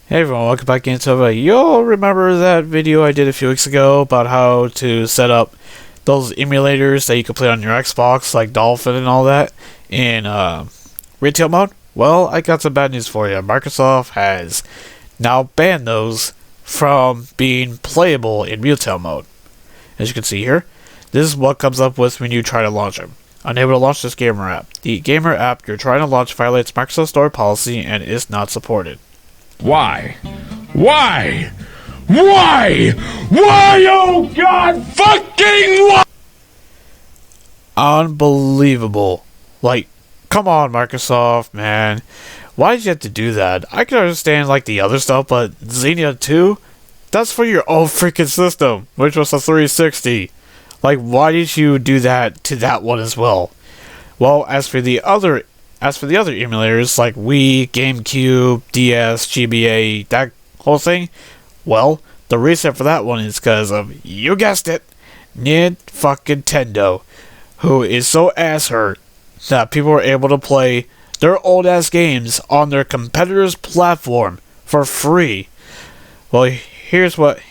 Hey everyone, welcome back into it. You'll remember that video I did a few weeks ago about how to set up those emulators that you can play on your Xbox, like Dolphin and all that, in retail mode? Well, I got some bad news for you. Microsoft has now banned those from being playable in retail mode. As you can see here, this is what comes up with when you try to launch them. Unable to launch this gamer app. The gamer app you're trying to launch violates Microsoft Store policy and is not supported. Why? Why? Why? Why, oh God fucking why? Unbelievable. Like, come on, Microsoft, man. Why did you have to do that? I can understand, like, the other stuff, but Xenia 2? That's for your own freaking system, which was a 360. Like, why did you do that to that one as well? Well, as for the other emulators like Wii, GameCube, DS, GBA, that whole thing, well, the reason for that one is because of, you guessed it, Nintendo, who is so ass hurt that people are able to play their old ass games on their competitor's platform for free. Well, here's why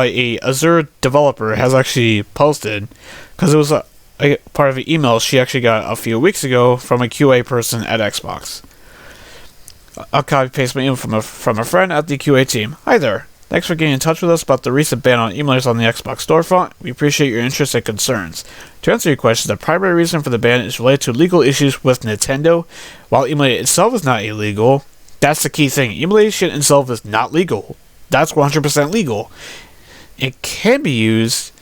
a Azure developer has actually posted, because it was a part of an email she actually got a few weeks ago from a QA person at Xbox. I'll copy paste my email from a friend at the QA team. Hi there. Thanks for getting in touch with us about the recent ban on emulators on the Xbox storefront. We appreciate your interest and concerns. To answer your question, the primary reason for the ban is related to legal issues with Nintendo. While emulating itself is not illegal, that's the key thing. Emulation itself is not legal. That's 100% legal. It can be used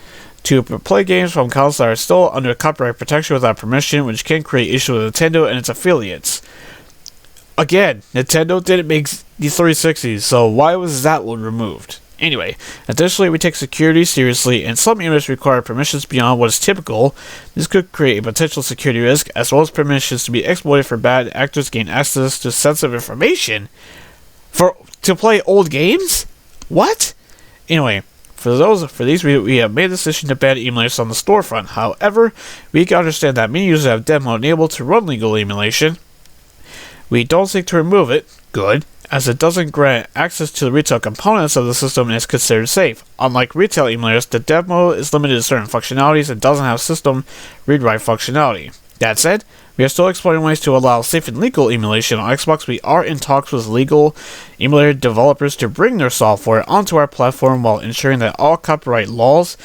to play games from consoles that are still under copyright protection without permission, which can create issues with Nintendo and its affiliates. Again, Nintendo didn't make the 360s, so why was that one removed? Anyway, additionally, we take security seriously, and some emulators require permissions beyond what is typical. This could create a potential security risk, as well as permissions to be exploited for bad actors gain access to sensitive information to play old games? What? Anyway, for these reasons, we have made the decision to ban emulators on the storefront. However, we can understand that many users have demo enabled to run legal emulation. We don't seek to remove it, good, as it doesn't grant access to the retail components of the system and is considered safe. Unlike retail emulators, the demo is limited to certain functionalities and doesn't have system read-write functionality. That said, we are still exploring ways to allow safe and legal emulation on Xbox. We are in talks with legal emulator developers to bring their software onto our platform while ensuring that all copyright laws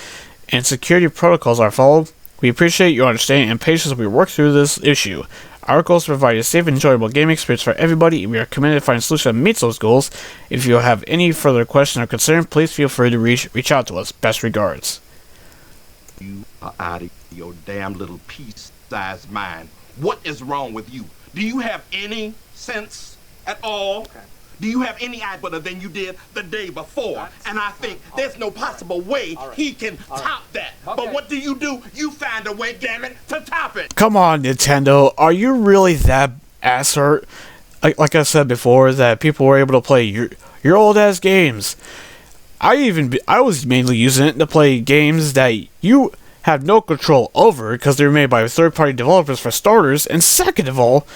and security protocols are followed. We appreciate your understanding and patience as we work through this issue. Our goal is to provide a safe and enjoyable gaming experience for everybody, and we are committed to finding a solution that meets those goals. If you have any further questions or concern, please feel free to reach out to us. Best regards. You are out of your damn little pea-sized mind. What is wrong with you? Do you have any sense at all? Okay. Do you have any idea better than you did the day before? And I think there's no possible way he can top that. Okay. But what do? You find a way, damn it, to top it. Come on, Nintendo. Are you really that ass hurt? Like I said before, that people were able to play your old ass games. I was mainly using it to play games that you have no control over because they're made by third-party developers for starters, and second of all,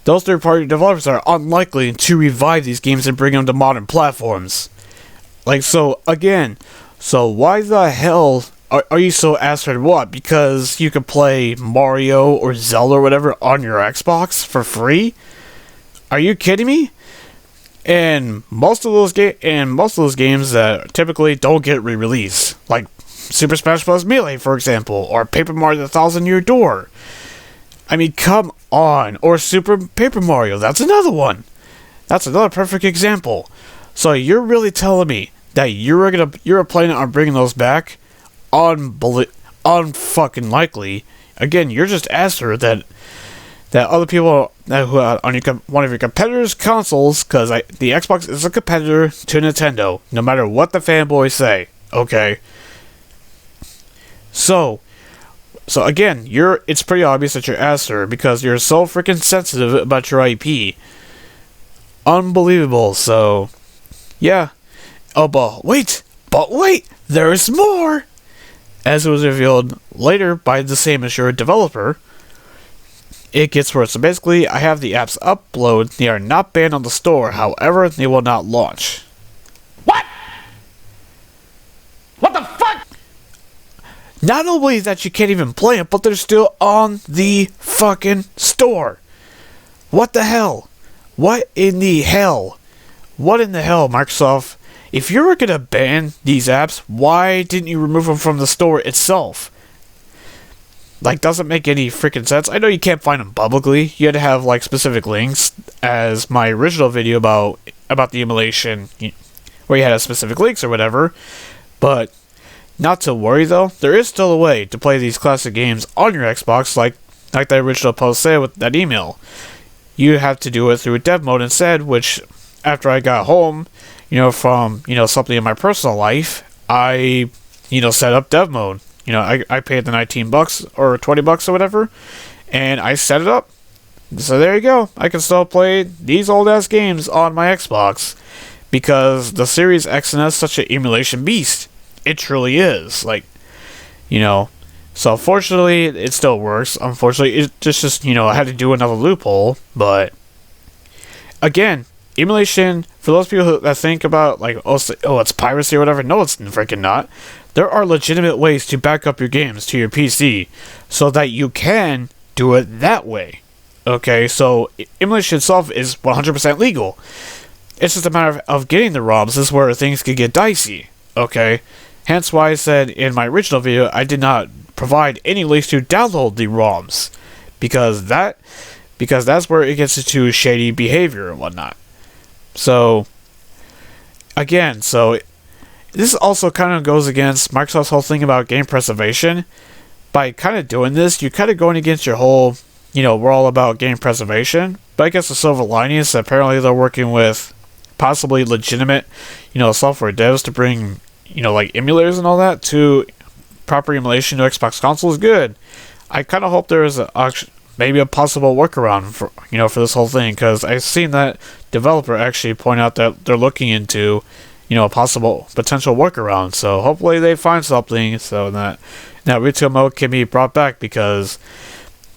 those third-party developers are unlikely to revive these games and bring them to modern platforms. So why the hell are you so ass for what? Because you can play Mario or Zelda or whatever on your Xbox for free? Are you kidding me? And most of those games that typically don't get re-released, like Super Smash Bros. Melee, for example, or Paper Mario: The Thousand-Year Door. I mean, come on. Or Super Paper Mario, that's another one. That's another perfect example. So you're really telling me that you're planning on bringing those back? Unfucking likely. Again, you're just after that other people who are on one of your competitors' consoles, because the Xbox is a competitor to Nintendo, no matter what the fanboys say. Okay. So again, it's pretty obvious that you're after because you're so freaking sensitive about your IP. Unbelievable. So, yeah. Oh, but wait, there's more. As it was revealed later by the same Azure developer, it gets worse. So basically, I have the apps upload. They are not banned on the store. However, they will not launch. What? What the fuck? Not only that you can't even play it, but they're still on the fucking store. What the hell? What in the hell? What in the hell, Microsoft? If you were gonna ban these apps, why didn't you remove them from the store itself? Like, doesn't make any freaking sense. I know you can't find them publicly. You had to have, like, specific links, as my original video about the emulation, where you had specific links or whatever. But not to worry, though. There is still a way to play these classic games on your Xbox, like the original post said with that email. You have to do it through dev mode instead, which, after I got home, from, something in my personal life, I, set up dev mode. I paid the $19 or $20 or whatever, and I set it up. So there you go. I can still play these old-ass games on my Xbox, because the Series X and S is such an emulation beast. It truly is. So fortunately, it still works. Unfortunately, it just I had to do another loophole. But again, emulation, for those people that think about, it's piracy or whatever, no, it's freaking not. There are legitimate ways to back up your games to your PC so that you can do it that way. Okay, so emulation itself is 100% legal. It's just a matter of getting the ROMs. This is where things could get dicey. Okay, hence why I said in my original video I did not provide any links to download the ROMs, because that's where it gets into shady behavior and whatnot. So again, this also kind of goes against Microsoft's whole thing about game preservation. By kind of doing this, you're kind of going against your whole, we're all about game preservation. But I guess the silver lining is that apparently they're working with possibly legitimate, software devs to bring, like emulators and all that to proper emulation to Xbox console is good. I kind of hope there is maybe a possible workaround for this whole thing, because I've seen that developer actually point out that they're looking into a possible potential workaround. So hopefully they find something so that retail mode can be brought back, because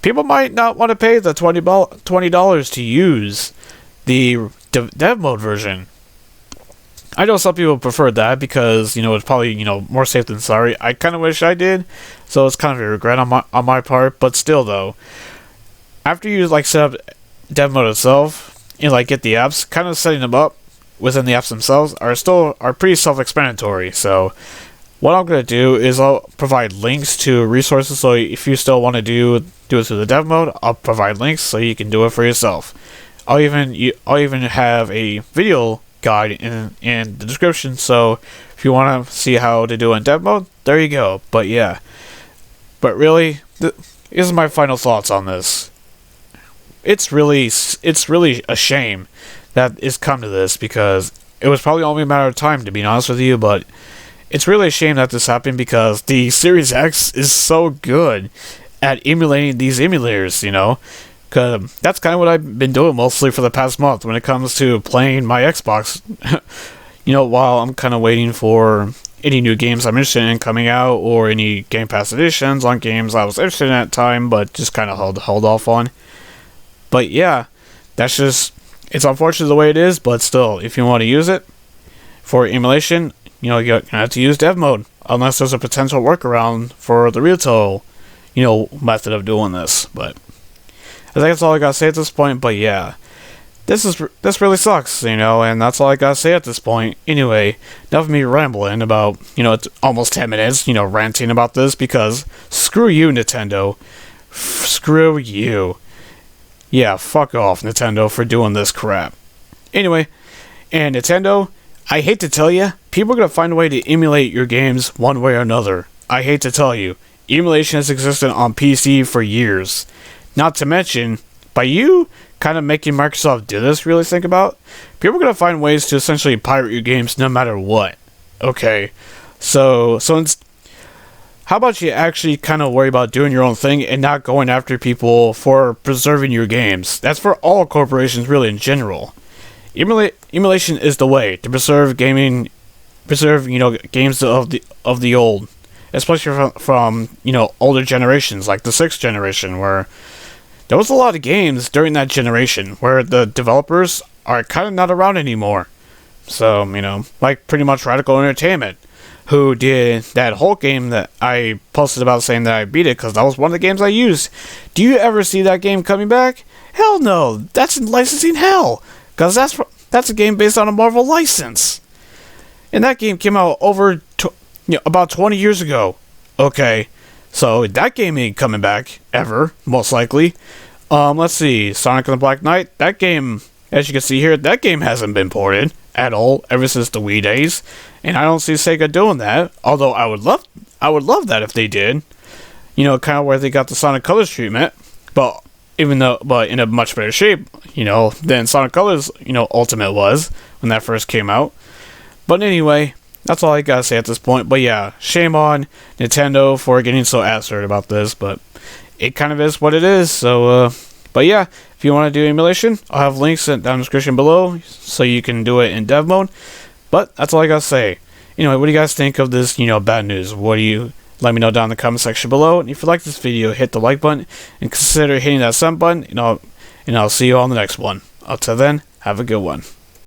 people might not want to pay the $20 to use the dev mode version. I know some people prefer that because it's probably more safe than sorry. I kind of wish I did, so it's kind of a regret on my part. But still, though, after you set up dev mode itself and get the apps, kind of setting them up within the apps themselves are pretty self-explanatory. So what I'm going to do is I'll provide links to resources, so if you still want to do it through the dev mode, I'll provide links so you can do it for yourself. I'll even have a video guide in the description, so if you want to see how to do it in dev mode, there you go. But really, here's my final thoughts on this. It's really a shame that it's come to this, because it was probably only a matter of time, to be honest with you. But it's really a shame that this happened, because the Series X is so good at emulating these emulators, because that's kind of what I've been doing mostly for the past month when it comes to playing my Xbox. While I'm kind of waiting for any new games I'm interested in coming out, or any Game Pass editions on games I was interested in at the time, but just kind of hold off on. But yeah, it's unfortunate the way it is, but still, if you want to use it for emulation, you're going to have to use dev mode, unless there's a potential workaround for the retail, method of doing this. But I think that's all I gotta say at this point. But yeah, this really sucks, and that's all I gotta say at this point. Anyway, enough of me rambling about, it's almost 10 minutes, ranting about this, because screw you, Nintendo. Screw you. Yeah, fuck off, Nintendo, for doing this crap. Anyway, and Nintendo, I hate to tell you, people are going to find a way to emulate your games one way or another. I hate to tell you, emulation has existed on PC for years. Not to mention, by you kind of making Microsoft do this, really think about, people are going to find ways to essentially pirate your games no matter what. Okay, so how about you actually kind of worry about doing your own thing and not going after people for preserving your games? That's for all corporations, really, in general. Emulation is the way to preserve games of the old, especially from older generations, like the 6th generation, where there was a lot of games during that generation where the developers are kind of not around anymore. So, like pretty much Radical Entertainment, who did that whole game that I posted about saying that I beat it because that was one of the games I used. Do you ever see that game coming back? Hell no, that's in licensing hell, because that's a game based on a Marvel license. And that game came out about 20 years ago. Okay, so that game ain't coming back ever, most likely. Let's see, Sonic and the Black Knight, that game, as you can see here, that game hasn't been ported at all ever since the Wii days, and I don't see Sega doing that. Although I would love that if they did. Kind of where they got the Sonic Colors treatment, but in a much better shape, than Sonic Colors, Ultimate was when that first came out. But anyway, that's all I gotta say at this point. But yeah, shame on Nintendo for getting so absurd about this, but it kind of is what it is. So, but yeah, if you want to do emulation, I'll have links down in the description below so you can do it in dev mode. But that's all I gotta say. Anyway, what do you guys think of this, bad news? Let me know down in the comment section below. And if you like this video, hit the like button and consider hitting that sub button. And I'll see you on the next one. Until then, have a good one.